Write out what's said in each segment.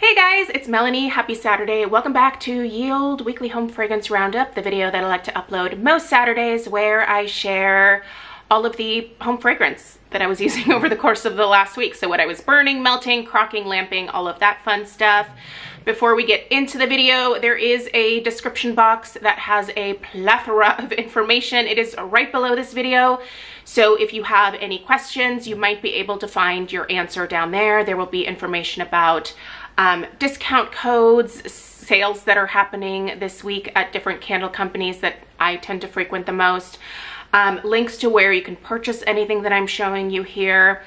Hey guys, it's Melanie. Happy Saturday. Welcome back to Yield Weekly Home Fragrance Roundup, the video that I like to upload most Saturdays where I share all of the home fragrance that I was using over the course of the last week. So what I was burning, melting, crocking, lamping, all of that fun stuff. Before we get into the video, there is a description box that has a plethora of information. It is right below this video. So if you have any questions, you might be able to find your answer down there. There will be information about discount codes, sales that are happening this week at different candle companies that I tend to frequent the most, links to where you can purchase anything that I'm showing you here.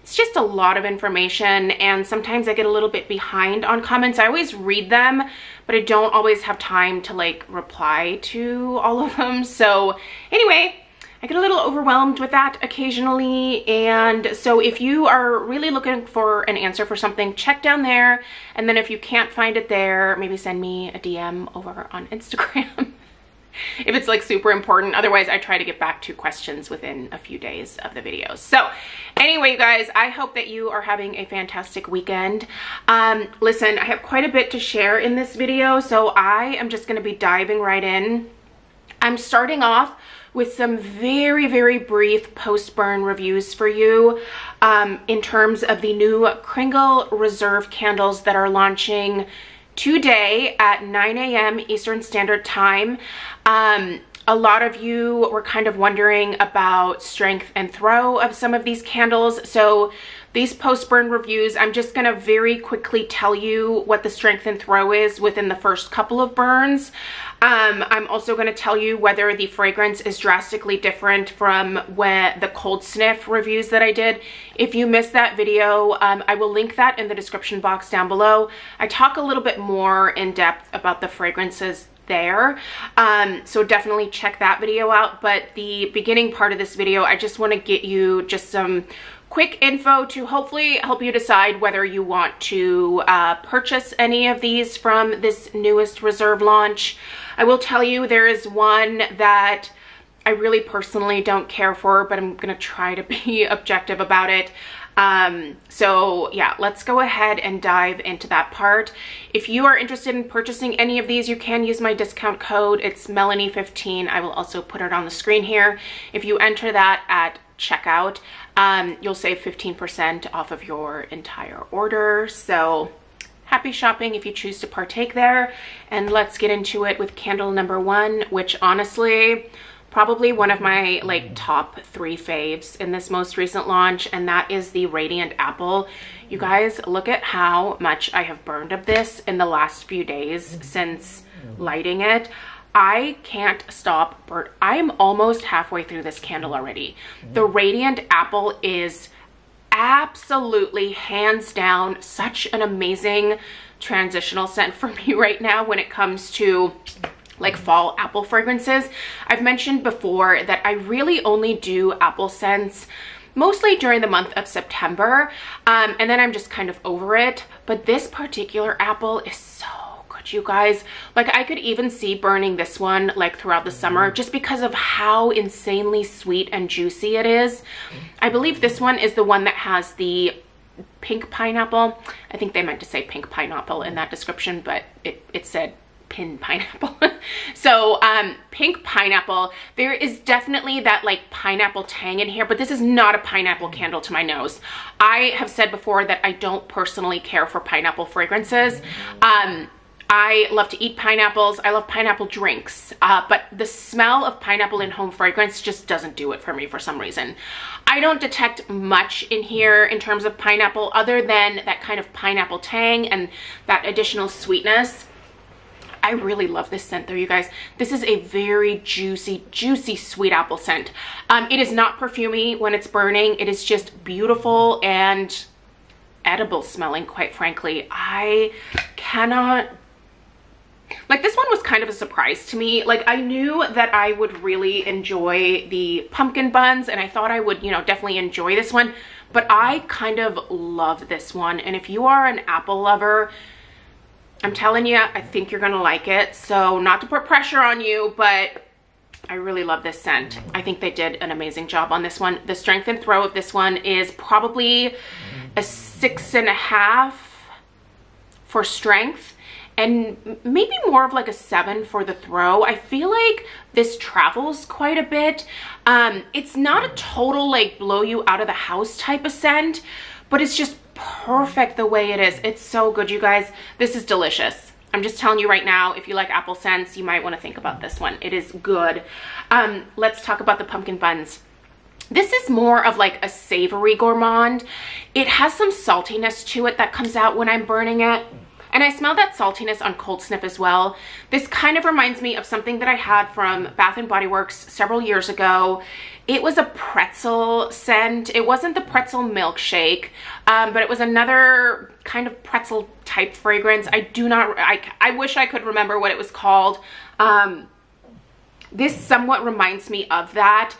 It's just a lot of information, and sometimes I get a little bit behind on comments. I always read them, but I don't always have time to like reply to all of them. So anyway, I get a little overwhelmed with that occasionally, and so if you are really looking for an answer for something, check down there, and then if you can't find it there, maybe send me a DM over on Instagram if it's like super important. Otherwise, I try to get back to questions within a few days of the videos. So anyway, you guys, I hope that you are having a fantastic weekend. Listen, I have quite a bit to share in this video, so I am just going to be diving right in. I'm starting off with some very, very brief post-burn reviews for you in terms of the new Kringle Reserve candles that are launching today at 9 a.m. Eastern Standard Time. A lot of you were kind of wondering about strength and throw of some of these candles. So these post-burn reviews, I'm just gonna very quickly tell you what the strength and throw is within the first couple of burns. I'm also gonna tell you whether the fragrance is drastically different from when the cold sniff reviews that I did. If you missed that video, I will link that in the description box down below. I talk a little bit more in depth about the fragrances there, so definitely check that video out. But the beginning part of this video, I just want to get you just some quick info to hopefully help you decide whether you want to purchase any of these from this newest Reserve launch. I will tell you there is one that I really personally don't care for, but I'm gonna try to be objective about it. So yeah, let's go ahead and dive into that part. If you are interested in purchasing any of these, you can use my discount code. It's Melanie15. I will also put it on the screen here. If you enter that at checkout, you'll save 15% off of your entire order. So happy shopping if you choose to partake there. And let's get into it with candle number one, which honestly, probably one of my like top 3 faves in this most recent launch, and that is the Radiant Apple. You guys, look at how much I have burned of this in the last few days since lighting it. I can't stop burn. I am almost halfway through this candle already. The Radiant Apple is absolutely hands down such an amazing transitional scent for me right now when it comes to like fall apple fragrances. I've mentioned before that I really only do apple scents mostly during the month of September, and then I'm just kind of over it. But this particular apple is so good, you guys. Like, I could even see burning this one like throughout the summer just because of how insanely sweet and juicy it is. I believe this one is the one that has the pink pineapple. I think they meant to say pink pineapple in that description, but it said pin pineapple. So pink pineapple, there is definitely that like pineapple tang in here, but this is not a pineapple candle to my nose. I have said before that I don't personally care for pineapple fragrances. I love to eat pineapples. I love pineapple drinks, but the smell of pineapple in home fragrance just doesn't do it for me for some reason. I don't detect much in here in terms of pineapple other than that kind of pineapple tang and that additional sweetness. I really love this scent though, you guys. This is a very juicy, juicy sweet apple scent. It is not perfumey when it's burning. It is just beautiful and edible smelling, quite frankly. I cannot... Like, this one was kind of a surprise to me. Like, I knew that I would really enjoy the pumpkin buns, and I thought I would, you know, definitely enjoy this one, but I kind of love this one. And if you are an apple lover, I'm telling you, I think you're gonna like it. So not to put pressure on you, but I really love this scent. I think they did an amazing job on this one. The strength and throw of this one is probably a 6.5 for strength and maybe more of like a 7 for the throw. I feel like this travels quite a bit. It's not a total like blow you out of the house type of scent, but it's just perfect the way it is. It's so good, you guys. This is delicious. I'm just telling you right now, if you like apple scents, you might want to think about this one. It is good. Let's talk about the pumpkin buns. This is more of like a savory gourmand. It has some saltiness to it that comes out when I'm burning it. And I smell that saltiness on cold sniff as well. This kind of reminds me of something that I had from Bath & Body Works several years ago. It was a pretzel scent. It wasn't the pretzel milkshake, but it was another kind of pretzel type fragrance. I wish I could remember what it was called. This somewhat reminds me of that.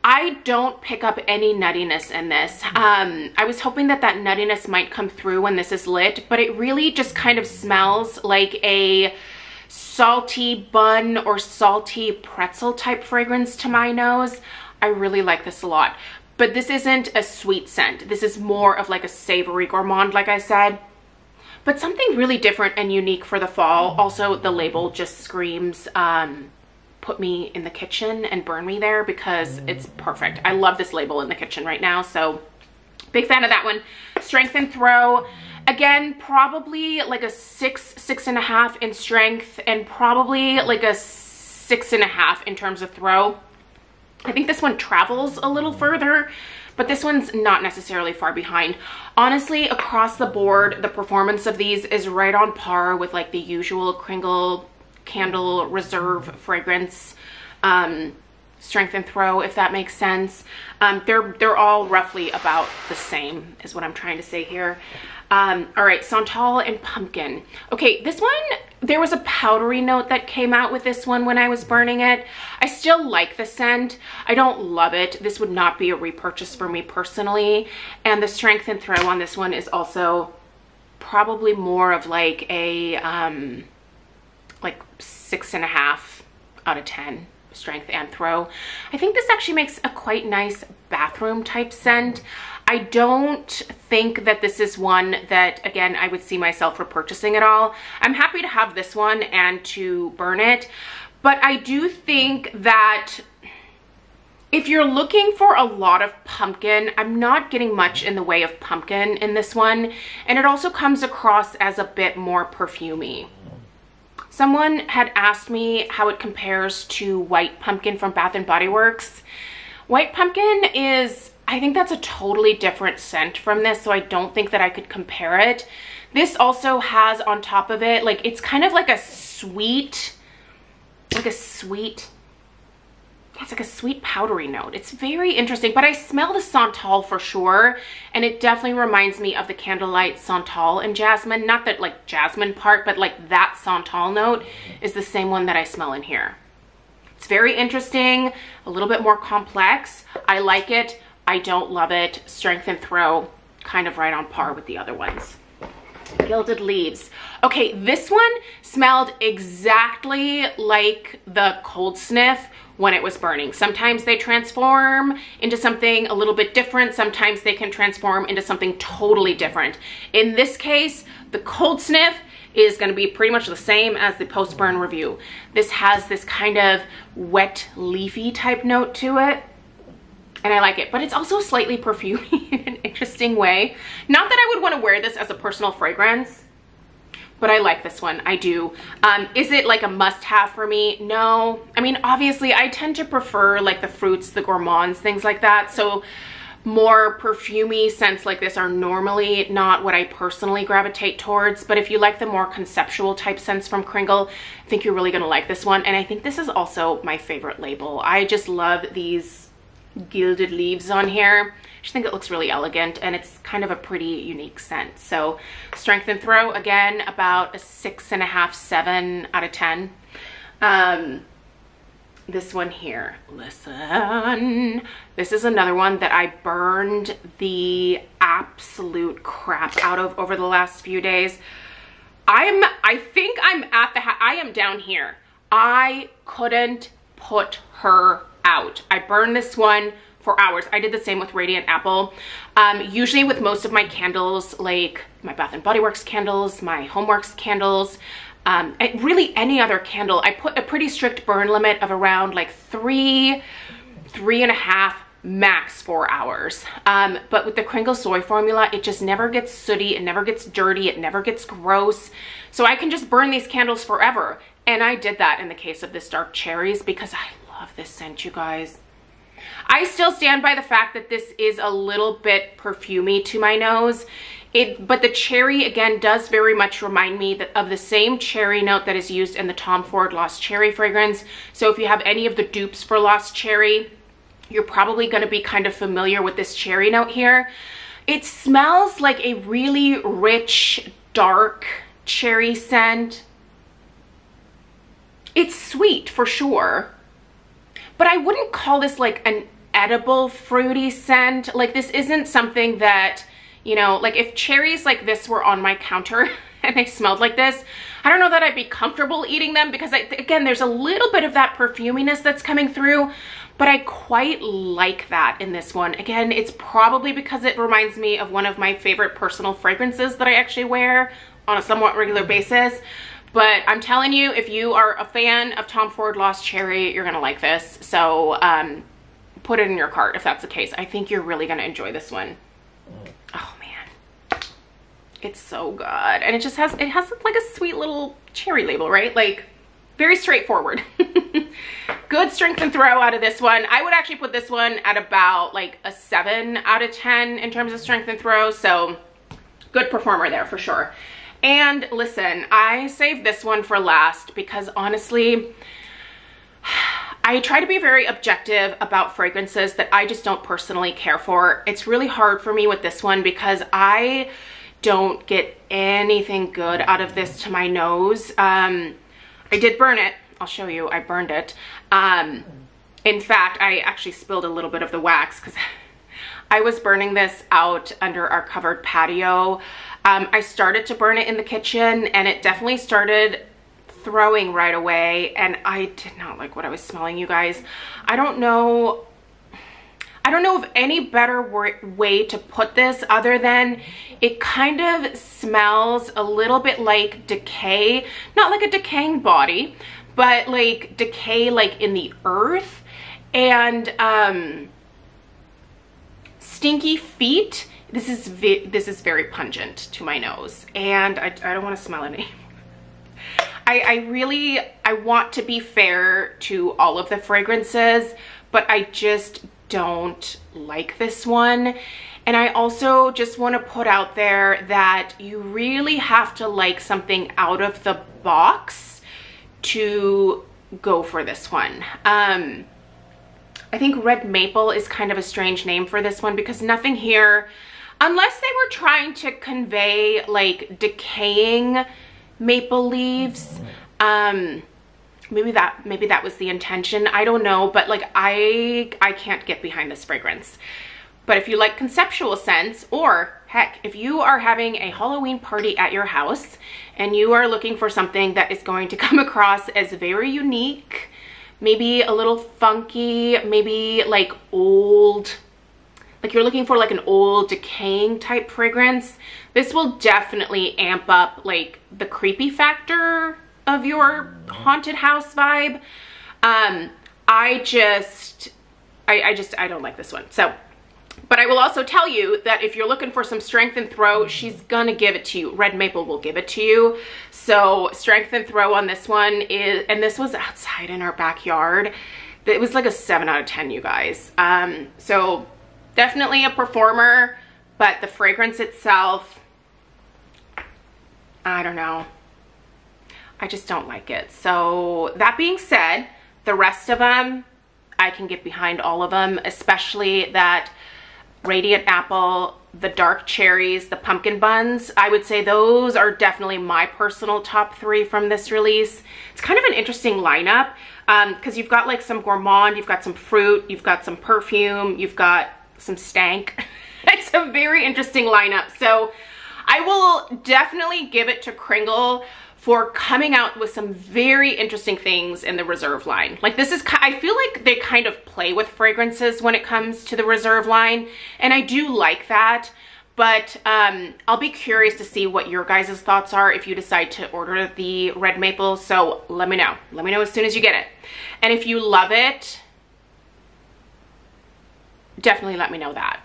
I don't pick up any nuttiness in this. I was hoping that that nuttiness might come through when this is lit, but it really just kind of smells like a salty bun or salty pretzel type fragrance to my nose. I really like this a lot, but this isn't a sweet scent. This is more of like a savory gourmand, like I said, but something really different and unique for the fall. Also, the label just screams, put me in the kitchen and burn me there, because it's perfect. I love this label in the kitchen right now, so big fan of that one. Strength and throw, again, probably like a 6.5 in strength, and probably like a 6.5 in terms of throw. I think this one travels a little further, but this one's not necessarily far behind. Honestly, across the board, the performance of these is right on par with like the usual Kringle Candle Reserve fragrance strength and throw, if that makes sense. They're all roughly about the same is what I'm trying to say here. All right, Santal and Pumpkin. Okay, this one, there was a powdery note that came out with this one when I was burning it. I still like the scent. I don't love it. This would not be a repurchase for me personally. And the strength and throw on this one is also probably more of like a like 6.5 out of 10 strength and throw. I think this actually makes a quite nice bathroom type scent. I don't think that this is one that, again, I would see myself repurchasing at all. I'm happy to have this one and to burn it, but I do think that if you're looking for a lot of pumpkin, I'm not getting much in the way of pumpkin in this one, and it also comes across as a bit more perfumey. Someone had asked me how it compares to White Pumpkin from Bath & Body Works. White Pumpkin is, I think that's a totally different scent from this, so I don't think that I could compare it. This also has on top of it, like, it's kind of like a sweet, it's like a sweet powdery note. It's very interesting, but I smell the Santal for sure, and it definitely reminds me of the Candlelight Santal and Jasmine. Not that like jasmine part, but like that Santal note is the same one that I smell in here. It's very interesting, a little bit more complex. I like it. I don't love it. Strength and throw, kind of right on par with the other ones. Gilded Leaves. Okay, this one smelled exactly like the cold sniff when it was burning. Sometimes they transform into something a little bit different. Sometimes they can transform into something totally different. In this case, the cold sniff is going to be pretty much the same as the post-burn review. This has this kind of wet, leafy type note to it, and I like it, but it's also slightly perfumey in an interesting way. Not that I would want to wear this as a personal fragrance, but I like this one. I do. Is it like a must-have for me? No. I mean, obviously, I tend to prefer like the fruits, the gourmands, things like that. So more perfumey scents like this are normally not what I personally gravitate towards. But if you like the more conceptual type scents from Kringle, I think you're really going to like this one. And I think this is also my favorite label. I just love these gilded leaves on here. I just think it looks really elegant, and it's kind of a pretty unique scent. So strength and throw, again, about a 6.5, 7 out of 10. This one here, listen, this is another one that I burned the absolute crap out of over the last few days. I think I'm at I am down here. I couldn't put her out. I burned this one for hours. I did the same with Radiant Apple. Usually with most of my candles, like my Bath & Body Works candles, my Homeworx candles, really any other candle, I put a pretty strict burn limit of around like 3.5, max 4 hours. But with the Kringle soy formula, it just never gets sooty, it never gets dirty, it never gets gross. So I can just burn these candles forever. And I did that in the case of this dark cherries because I love this scent, you guys. I still stand by the fact that this is a little bit perfumey to my nose. But the cherry, again, does very much remind me of the same cherry note that is used in the Tom Ford Lost Cherry fragrance. So if you have any of the dupes for Lost Cherry, you're probably going to be kind of familiar with this cherry note here. It smells like a really rich, dark cherry scent. It's sweet for sure, but I wouldn't call this like an edible fruity scent. Like this isn't something that, you know, like if cherries like this were on my counter and they smelled like this, I don't know that I'd be comfortable eating them because again, there's a little bit of that perfuminess that's coming through, but I quite like that in this one. Again, it's probably because it reminds me of one of my favorite personal fragrances that I actually wear on a somewhat regular basis. But I'm telling you, if you are a fan of Tom Ford Lost Cherry, you're gonna like this. So put it in your cart if that's the case. I think you're really gonna enjoy this one. Oh man, it's so good. And it has like a sweet little cherry label, right? Like very straightforward. Good strength and throw out of this one. I would actually put this one at about like a 7 out of 10 in terms of strength and throw. So good performer there for sure. And listen, I saved this one for last because honestly, I try to be very objective about fragrances that I just don't personally care for. It's really hard for me with this one because I don't get anything good out of this to my nose. I did burn it. I'll show you, I burned it. In fact, I actually spilled a little bit of the wax because I was burning this out under our covered patio. I started to burn it in the kitchen and it definitely started throwing right away and I did not like what I was smelling, you guys. I don't know of any better way to put this other than it kind of smells a little bit like decay, not like a decaying body, but like decay like in the earth and stinky feet. This is very pungent to my nose and I don't want to smell it anymore. I want to be fair to all of the fragrances, but I just don't like this one. And I also just want to put out there that you really have to like something out of the box to go for this one. I think red maple is kind of a strange name for this one because nothing here, unless they were trying to convey like decaying maple leaves, maybe that was the intention. I don't know, but like I can't get behind this fragrance. But if you like conceptual scents, or heck, if you are having a Halloween party at your house and you are looking for something that is going to come across as very unique, maybe a little funky, maybe like old, like you're looking for like an old decaying type fragrance, this will definitely amp up like the creepy factor of your haunted house vibe. I don't like this one. So, but I will also tell you that if you're looking for some strength and throw, she's gonna give it to you. Red maple will give it to you. So strength and throw on this one is, and this was outside in our backyard. It was like a 7 out of 10, you guys. So definitely a performer, but the fragrance itself, I don't know. I just don't like it. So that being said, the rest of them, I can get behind all of them, especially that Radiant Apple, the dark cherries, the pumpkin buns. I would say those are definitely my personal top 3 from this release. It's kind of an interesting lineup because you've got like some gourmand, you've got some fruit, you've got some perfume, you've got some stank. It's a very interesting lineup. So I will definitely give it to Kringle for coming out with some very interesting things in the Reserve line. Like this is, I feel like they kind of play with fragrances when it comes to the Reserve line, and I do like that. But I'll be curious to see what your guys' thoughts are if you decide to order the red maple. So let me know. Let me know as soon as you get it. And if you love it, definitely let me know that.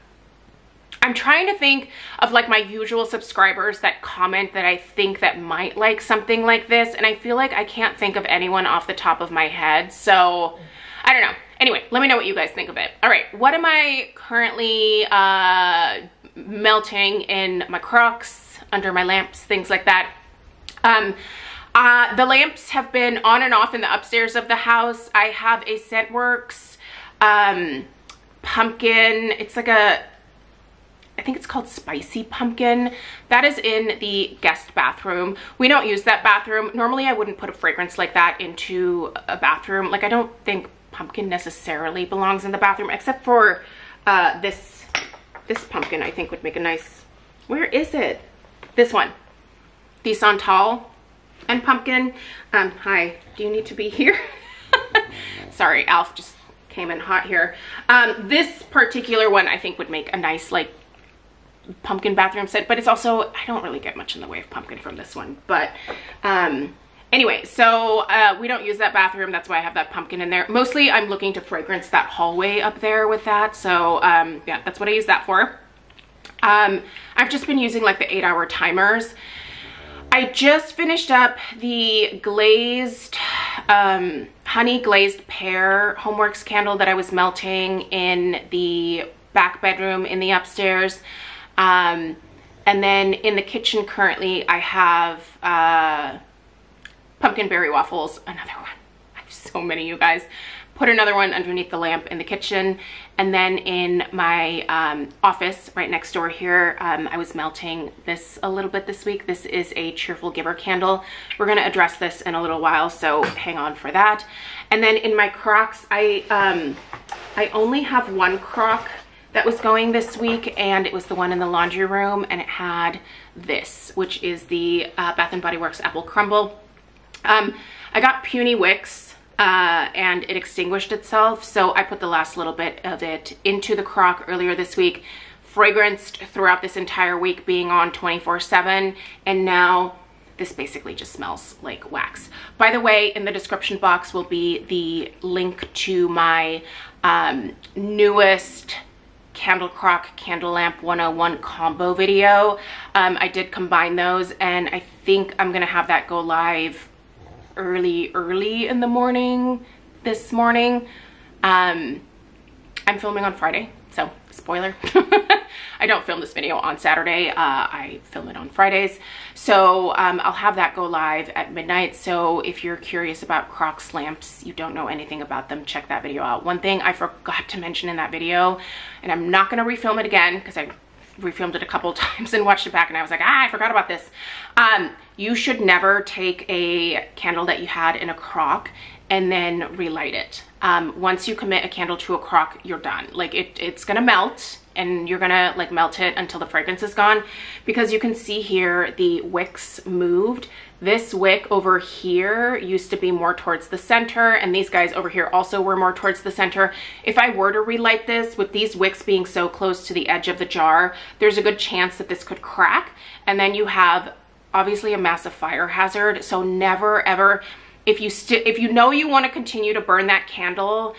I'm trying to think of like my usual subscribers that comment that I think that might like something like this, and I feel like I can't think of anyone off the top of my head, so I don't know. Anyway, let me know what you guys think of it. All right, what am I currently melting in my Crocs, under my lamps, things like that? The lamps have been on and off in the upstairs of the house. I have a Scentworx pumpkin. It's like a, I think it's called Spicy Pumpkin. That is in the guest bathroom. We don't use that bathroom. Normally I wouldn't put a fragrance like that into a bathroom. Like I don't think pumpkin necessarily belongs in the bathroom, except for this pumpkin I think would make a nice, where is it? This one, the Santal and pumpkin. Hi, do you need to be here? Sorry, Alf just came in hot here. This particular one I think would make a nice like pumpkin bathroom scent, but it's also, I don't really get much in the way of pumpkin from this one. But anyway, so we don't use that bathroom. That's why I have that pumpkin in there. Mostly I'm looking to fragrance that hallway up there with that. So yeah, that's what I use that for. I've just been using like the 8-hour timers. I just finished up the glazed, honey glazed pear Homeworx candle that I was melting in the back bedroom in the upstairs. And then in the kitchen currently I have pumpkin berry waffles, another one. I have so many, you guys. Put another one underneath the lamp in the kitchen. And then in my office right next door here, I was melting this a little bit this week. This is a Cheerful Giver candle. We're gonna address this in a little while, so hang on for that. And then in my Crocs, I only have one Croc that was going this week, and it was the one in the laundry room, and it had this, which is the Bath & Body Works Apple Crumble. I got puny wicks, and it extinguished itself, so I put the last little bit of it into the Croc earlier this week, fragranced throughout this entire week, being on 24/7, and now this basically just smells like wax. By the way, in the description box will be the link to my newest Candle Croc Candle Lamp 101 combo video. I did combine those, and I think I'm gonna have that go live early in the morning this morning. I'm filming on Friday, so spoiler. I don't film this video on Saturday. I film it on Fridays. So I'll have that go live at midnight. So if you're curious about Crocs lamps, you don't know anything about them, check that video out. One thing I forgot to mention in that video, and I'm not gonna refilm it again because I refilmed it a couple times and watched it back, and I was like, I forgot about this. You should never take a candle that you had in a Croc and then relight it. Once you commit a candle to a Croc, you're done. Like it's gonna melt, and you're gonna like melt it until the fragrance is gone, because you can see here the wicks moved. This wick over here used to be more towards the center, and these guys over here also were more towards the center. If I were to relight this, with these wicks being so close to the edge of the jar, there's a good chance that this could crack, and then you have obviously a massive fire hazard. So never ever, if you know you want to continue to burn that candle,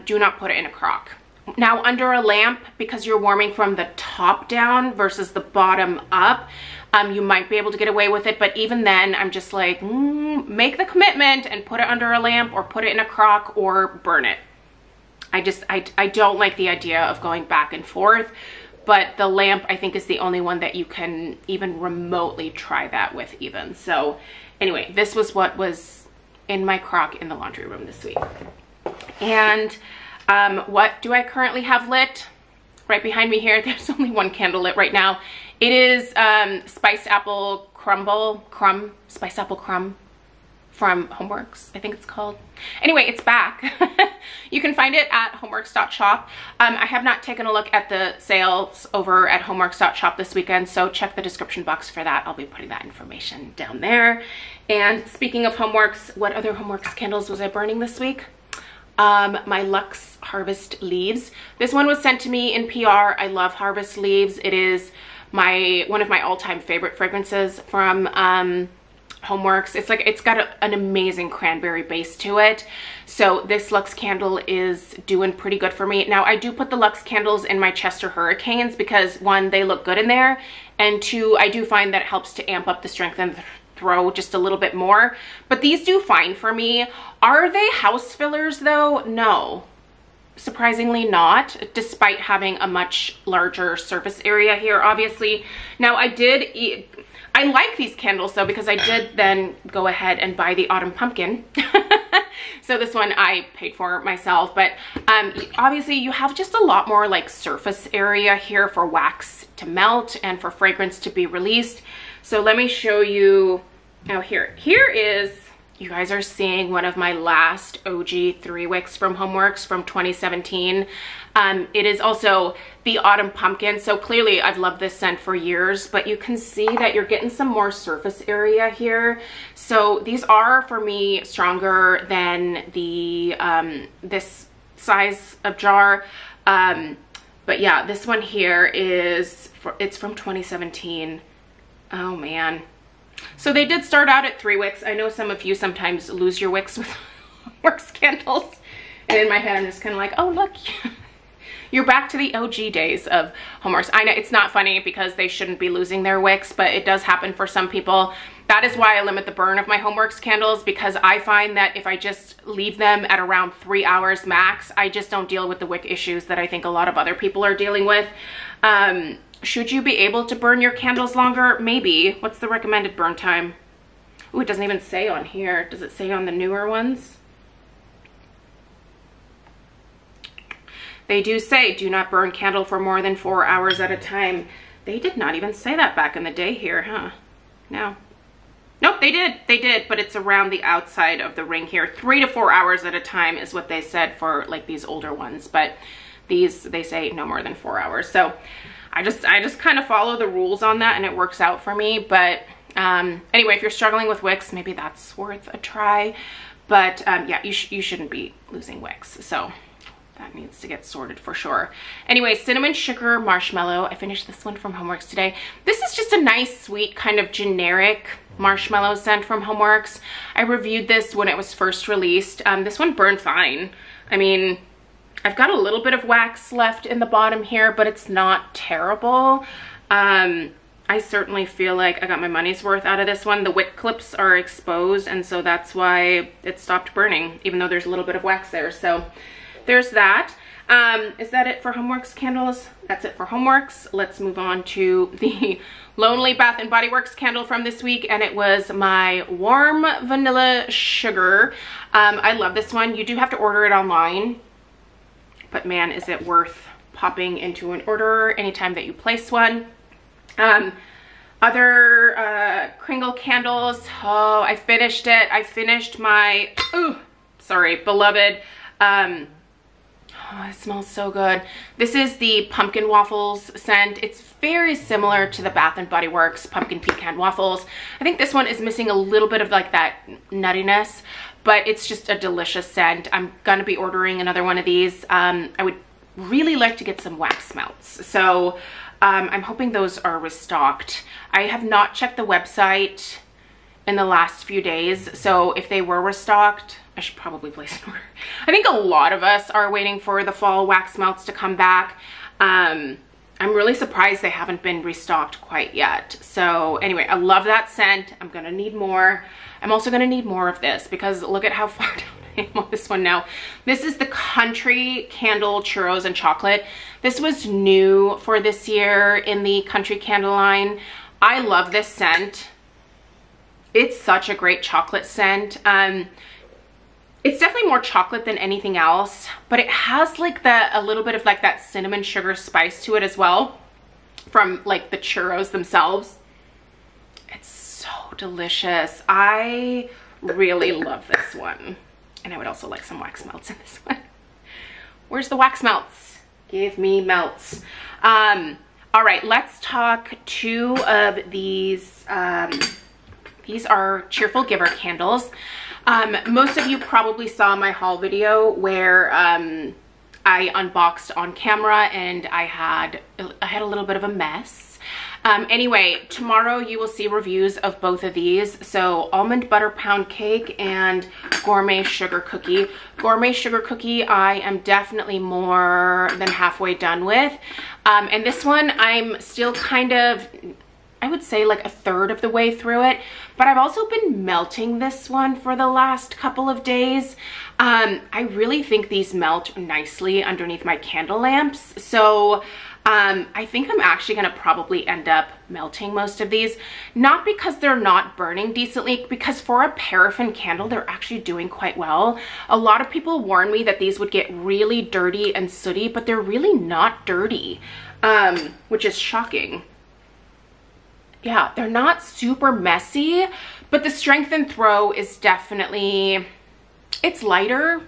do not put it in a Croc. Now under a lamp, because you're warming from the top down versus the bottom up, you might be able to get away with it, but even then I'm just like, make the commitment and put it under a lamp, or put it in a Croc, or burn it. I don't like the idea of going back and forth, but the lamp I think is the only one that you can even remotely try that with even. So anyway, this was what was in my Croc in the laundry room this week. And what do I currently have lit? Right behind me here, there's only one candle lit right now. It is Spiced Apple Spiced Apple Crumb from Homeworx, I think it's called. Anyway, it's back. You can find it at Homeworx.Shop. I have not taken a look at the sales over at Homeworx.Shop this weekend, so check the description box for that. I'll be putting that information down there. And speaking of Homeworx, what other Homeworx candles was I burning this week? My Luxe Harvest Leaves. This one was sent to me in PR. I love Harvest Leaves. It is one of my all-time favorite fragrances from Homeworx. It's got an amazing cranberry base to it. So this Luxe candle is doing pretty good for me. Now I do put the Luxe candles in my Chester Hurricanes because one, they look good in there, and two, I do find that it helps to amp up the strength and throw just a little bit more. But these do fine for me. Are they house fillers though? No. Surprisingly not, despite having a much larger surface area here, obviously. Now I like these candles though, because I did then go ahead and buy the Autumn Pumpkin. So this one I paid for myself, but obviously you have just a lot more like surface area here for wax to melt and for fragrance to be released. So let me show you. Now here is, you guys are seeing one of my last OG 3 wicks from Homeworx from 2017. It is also the Autumn Pumpkin. So clearly I've loved this scent for years, but you can see that you're getting some more surface area here. So these are, for me, stronger than the this size of jar. But yeah, this one here it's from 2017. Oh man. So they did start out at 3 wicks. I know some of you sometimes lose your wicks with Homeworx candles. And in my head, I'm just kind of like, oh, look, you're back to the OG days of Homeworx. I know it's not funny because they shouldn't be losing their wicks, but it does happen for some people. That is why I limit the burn of my Homeworx candles, because I find that if I just leave them at around 3 hours max, I just don't deal with the wick issues that I think a lot of other people are dealing with. Should you be able to burn your candles longer? Maybe. What's the recommended burn time? Ooh, it doesn't even say on here. Does it say on the newer ones? They do say, do not burn candle for more than 4 hours at a time. They did not even say that back in the day here, huh? No. Nope, they did, but it's around the outside of the ring here. 3 to 4 hours at a time is what they said for like these older ones, but these, they say no more than 4 hours. So I just kind of follow the rules on that and it works out for me. But anyway, if you're struggling with wicks, maybe that's worth a try. But yeah, you shouldn't be losing wicks. So that needs to get sorted for sure. Anyway, Cinnamon Sugar Marshmallow. I finished this one from Homeworx today. This is just a nice, sweet, kind of generic marshmallow scent from Homeworx. I reviewed this when it was first released. This one burned fine. I mean, I've got a little bit of wax left in the bottom here, but it's not terrible. I certainly feel like I got my money's worth out of this one. The wick clips are exposed, and so that's why it stopped burning, even though there's a little bit of wax there. So there's that. Is that it for Homeworx candles? That's it for Homeworx. Let's move on to the Lonely Bath & Body Works candle from this week, and it was my Warm Vanilla Sugar. I love this one. You do have to order it online, but man, is it worth popping into an order anytime that you place one. Other Kringle candles. Oh, I finished it. I finished my, beloved, oh, it smells so good. This is the Pumpkin Waffles scent. It's very similar to the Bath & Body Works Pumpkin Pecan Waffles. I think this one is missing a little bit of like that nuttiness, but it's just a delicious scent. I'm gonna be ordering another one of these. I would really like to get some wax melts. So I'm hoping those are restocked. I have not checked the website in the last few days, so if they were restocked, I should probably place an order. I think a lot of us are waiting for the fall wax melts to come back. I'm really surprised they haven't been restocked quite yet. So anyway, I love that scent. I'm gonna need more. I'm also gonna need more of this because look at how far down I am on this one now. This is the Country Candle Churros and Chocolate. This was new for this year in the Country Candle line. I love this scent. It's such a great chocolate scent. It's definitely more chocolate than anything else, but it has like a little bit of like that cinnamon sugar spice to it as well from like the churros themselves. It's so delicious. I Really love this one. And I would also like some wax melts in this one. Where's the wax melts? Give me melts. All right, let's talk 2 of these. These are Cheerful Giver candles. Most of you probably saw my haul video where I unboxed on camera and I had a little bit of a mess. Anyway, tomorrow you will see reviews of both of these. So almond butter pound cake and gourmet sugar cookie. Gourmet sugar cookie I am definitely more than halfway done with. And this one I'm still kind of, I would say like a third of the way through it, but I've also been melting this one for the last couple of days. I really think these melt nicely underneath my candle lamps. So I think I'm actually gonna probably end up melting most of these, not because they're not burning decently, because for a paraffin candle, they're actually doing quite well. A lot of people warn me that these would get really dirty and sooty, but they're really not dirty, which is shocking. Yeah, they're not super messy, but the strength and throw is definitely, it's lighter.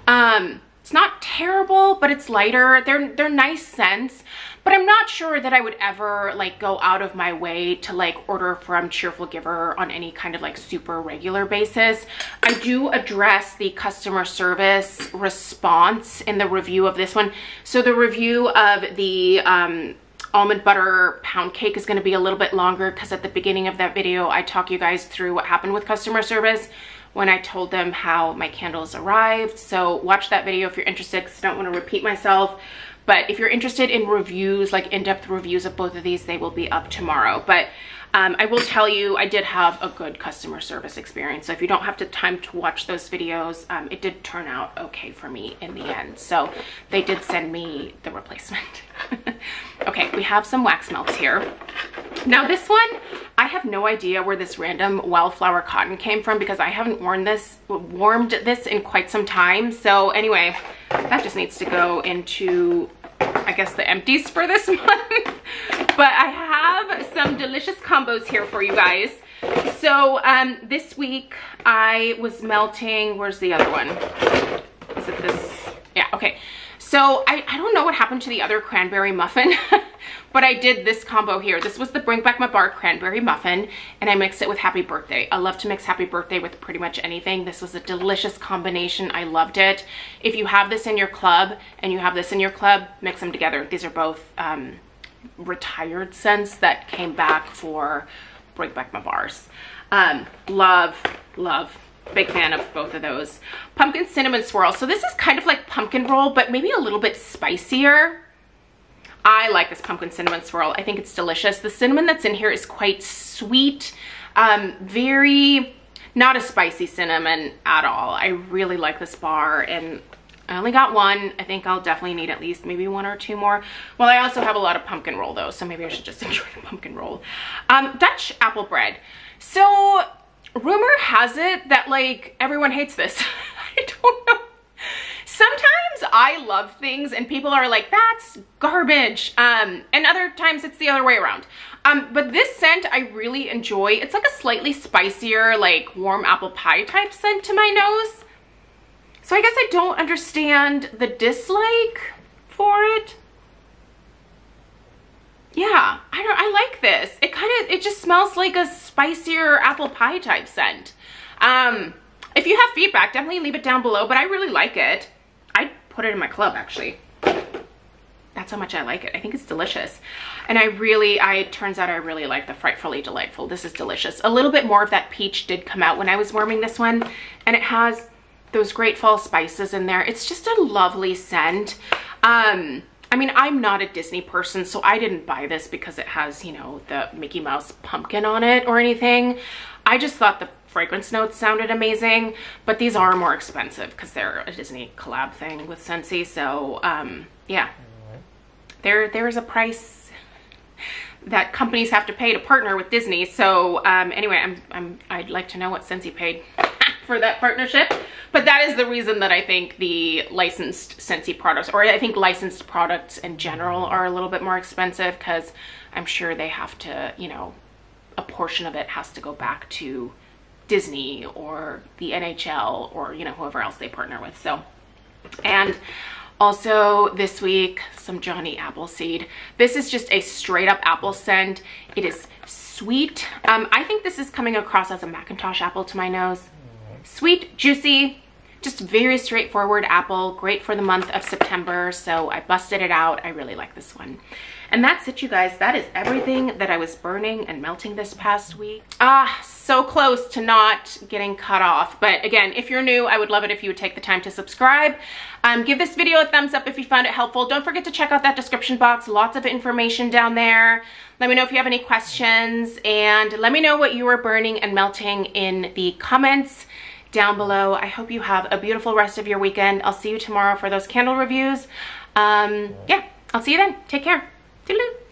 It's not terrible, but it's lighter. They're nice scents, but I'm not sure that I would ever like go out of my way to like order from Cheerful Giver on any kind of like super regular basis. I do address the customer service response in the review of this one. So the review of the almond butter pound cake is going to be a little bit longer because at the beginning of that video I talk you guys through what happened with customer service when I told them how my candles arrived. So watch that video if you're interested, because I don't want to repeat myself. But if you're interested in reviews, like in-depth reviews of both of these, they will be up tomorrow. But I will tell you, I did have a good customer service experience. So if you don't have the time to watch those videos, it did turn out okay for me in the end. So they did send me the replacement. Okay, we have some wax melts here. Now this one, I have no idea where this random wildflower cotton came from because I haven't warmed this in quite some time. So anyway, that just needs to go into, I guess, the empties for this month. But I have some delicious combos here for you guys. So this week I was melting, where's the other one? Is it this? Yeah, okay. So I don't know what happened to the other cranberry muffin, but I did this combo here. This was the Bring Back My Bar cranberry muffin, and I mixed it with Happy Birthday. I love to mix Happy Birthday with pretty much anything. This was a delicious combination. I loved it. If you have this in your club and you have this in your club, mix them together. These are both retired scents that came back for Bring Back My Bars. Love. Big fan of both of those. Pumpkin cinnamon swirl. So this is kind of like pumpkin roll, but maybe a little bit spicier. I like this pumpkin cinnamon swirl. I think it's delicious. The cinnamon that's in here is quite sweet. Very, not a spicy cinnamon at all. I really like this bar, and I only got one. I think I'll definitely need at least maybe 1 or 2 more. Well, I also have a lot of pumpkin roll though, so maybe I should just enjoy the pumpkin roll. Dutch apple bread. So rumor has it that like everyone hates this. I don't know. Sometimes I love things and people are like, that's garbage. And other times it's the other way around. But this scent I really enjoy. It's like a slightly spicier, like warm apple pie type scent to my nose. So I guess I don't understand the dislike for it. Yeah, I like this. It just smells like a spicier apple pie type scent. If you have feedback, definitely leave it down below, but I really like it. I'd put it in my club actually. That's how much I like it. I think it's delicious. And it turns out I really like the Frightfully Delightful. This is delicious. A little bit more of that peach did come out when I was warming this one, and it has those great fall spices in there. It's just a lovely scent. I mean, I'm not a Disney person, so I didn't buy this because it has, you know, the Mickey Mouse pumpkin on it or anything. I just thought the fragrance notes sounded amazing, but these are more expensive because they're a Disney collab thing with Scentsy. So, yeah, there is a price that companies have to pay to partner with Disney. So, anyway, I'd like to know what Scentsy paid for that partnership, but that is the reason that I think the licensed Scentsy products, or I think licensed products in general, are a little bit more expensive, because I'm sure they have to, you know, a portion of it has to go back to Disney or the NHL or, you know, whoever else they partner with. So, and also this week, some Johnny Appleseed. This is just a straight up apple scent. It is sweet. I think this is coming across as a Macintosh apple to my nose. Sweet, juicy, just very straightforward apple. Great for the month of September. So I busted it out. I really like this one. And that's it, you guys. That is everything that I was burning and melting this past week. So close to not getting cut off. But again, if you're new, I would love it if you would take the time to subscribe. Give this video a thumbs up if you found it helpful. Don't forget to check out that description box. Lots of information down there. Let me know if you have any questions, and let me know what you are burning and melting in the comments down below. I hope you have a beautiful rest of your weekend. I'll see you tomorrow for those candle reviews. Yeah, I'll see you then. Take care. Toodaloo.